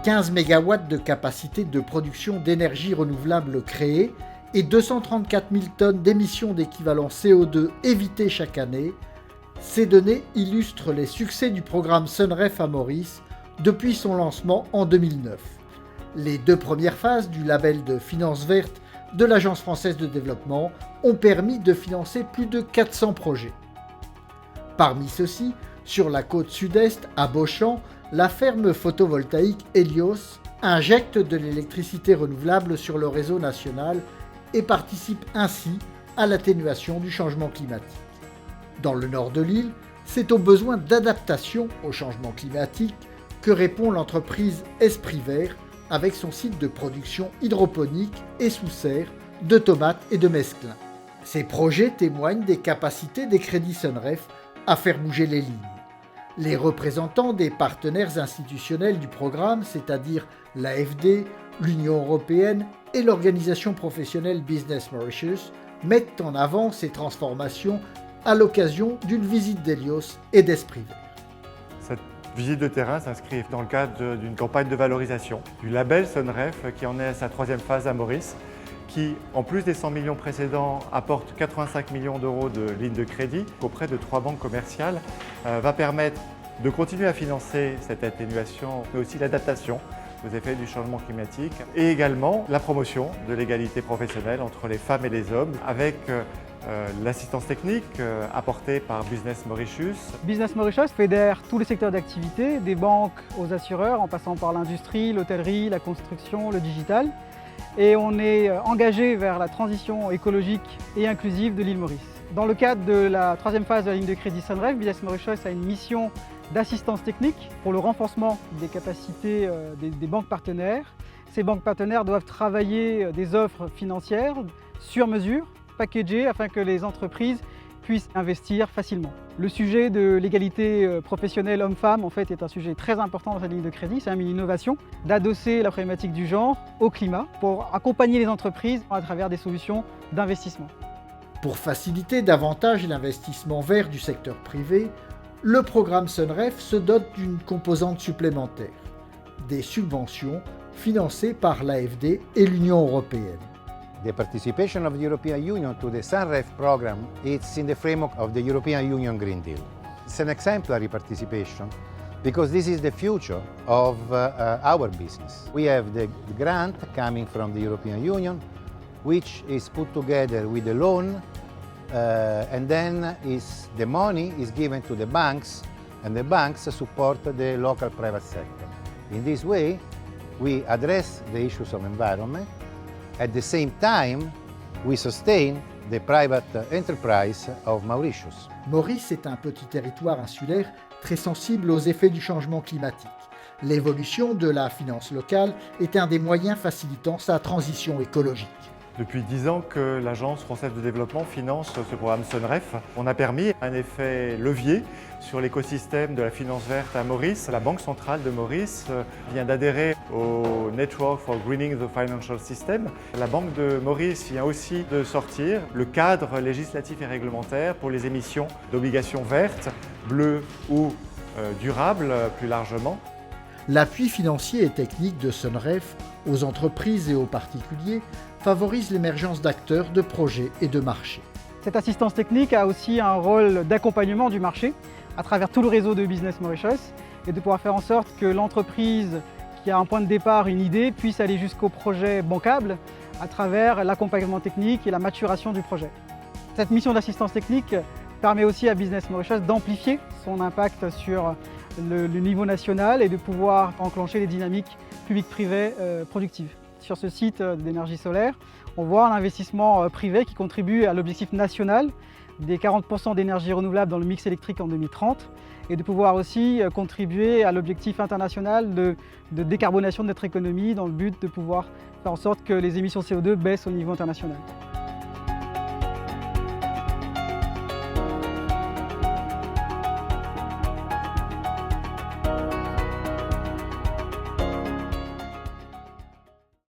15 MW de capacité de production d'énergie renouvelable créée et 234 000 tonnes d'émissions d'équivalent CO2 évitées chaque année, ces données illustrent les succès du programme Sunref à Maurice depuis son lancement en 2009. Les 2 premières phases du label de finance verte de l'Agence française de développement ont permis de financer plus de 400 projets. Parmi ceux-ci, sur la côte sud-est, à Beauchamp, la ferme photovoltaïque Helios injecte de l'électricité renouvelable sur le réseau national et participe ainsi à l'atténuation du changement climatique. Dans le nord de l'île, c'est aux besoins d'adaptation au changement climatique que répond l'entreprise Esprit Vert avec son site de production hydroponique et sous serre de tomates et de mesclun. Ces projets témoignent des capacités des crédits Sunref à faire bouger les lignes. Les représentants des partenaires institutionnels du programme, c'est-à-dire l'AFD, l'Union européenne et l'organisation professionnelle Business Mauritius, mettent en avant ces transformations à l'occasion d'une visite d'Helios et d'Esprit Vert. Cette visite de terrain s'inscrit dans le cadre d'une campagne de valorisation du label Sunref qui en est à sa 3e phase à Maurice, qui, en plus des 100 millions précédents, apporte 85 millions d'euros de lignes de crédit auprès de 3 banques commerciales, va permettre de continuer à financer cette atténuation, mais aussi l'adaptation aux effets du changement climatique et également la promotion de l'égalité professionnelle entre les femmes et les hommes avec l'assistance technique apportée par Business Mauritius. Business Mauritius fédère tous les secteurs d'activité, des banques aux assureurs, en passant par l'industrie, l'hôtellerie, la construction, le digital. Et on est engagé vers la transition écologique et inclusive de l'île Maurice. Dans le cadre de la 3e phase de la ligne de crédit Sunref, Business Mauritius a une mission d'assistance technique pour le renforcement des capacités des banques partenaires. Ces banques partenaires doivent travailler des offres financières sur mesure, packagées, afin que les entreprises puissent investir facilement. Le sujet de l'égalité professionnelle homme-femme en fait, est un sujet très important dans cette ligne de crédit. C'est une innovation d'adosser la problématique du genre au climat pour accompagner les entreprises à travers des solutions d'investissement. Pour faciliter davantage l'investissement vert du secteur privé, le programme Sunref se dote d'une composante supplémentaire, des subventions financées par l'AFD et l'Union européenne. The participation of the European Union to the Sunref program is in the framework of the European Union Green Deal. It's an exemplary participation because this is the future of our business. We have the grant coming from the European Union, which is put together with a loan, and then the money is given to the banks, and the banks support the local private sector. In this way, we address the issues of environment. At the same time, we sustain the private enterprise of Mauritius. Maurice est un petit territoire insulaire très sensible aux effets du changement climatique. L'évolution de la finance locale est un des moyens facilitant sa transition écologique. Depuis 10 ans que l'Agence française de développement finance ce programme Sunref, on a permis un effet levier sur l'écosystème de la finance verte à Maurice. La Banque centrale de Maurice vient d'adhérer au Network for Greening the Financial System. La Banque de Maurice vient aussi de sortir le cadre législatif et réglementaire pour les émissions d'obligations vertes, bleues ou durables plus largement. L'appui financier et technique de Sunref aux entreprises et aux particuliers favorise l'émergence d'acteurs, de projets et de marchés. Cette assistance technique a aussi un rôle d'accompagnement du marché à travers tout le réseau de Business Mauritius et de pouvoir faire en sorte que l'entreprise qui a un point de départ, une idée, puisse aller jusqu'au projet bancable à travers l'accompagnement technique et la maturation du projet. Cette mission d'assistance technique permet aussi à Business Mauritius d'amplifier son impact sur le niveau national et de pouvoir enclencher des dynamiques publiques-privées productives. Sur ce site d'énergie solaire, on voit l'investissement privé qui contribue à l'objectif national des 40% d'énergie renouvelable dans le mix électrique en 2030 et de pouvoir aussi contribuer à l'objectif international de décarbonation de notre économie dans le but de pouvoir faire en sorte que les émissions CO2 baissent au niveau international.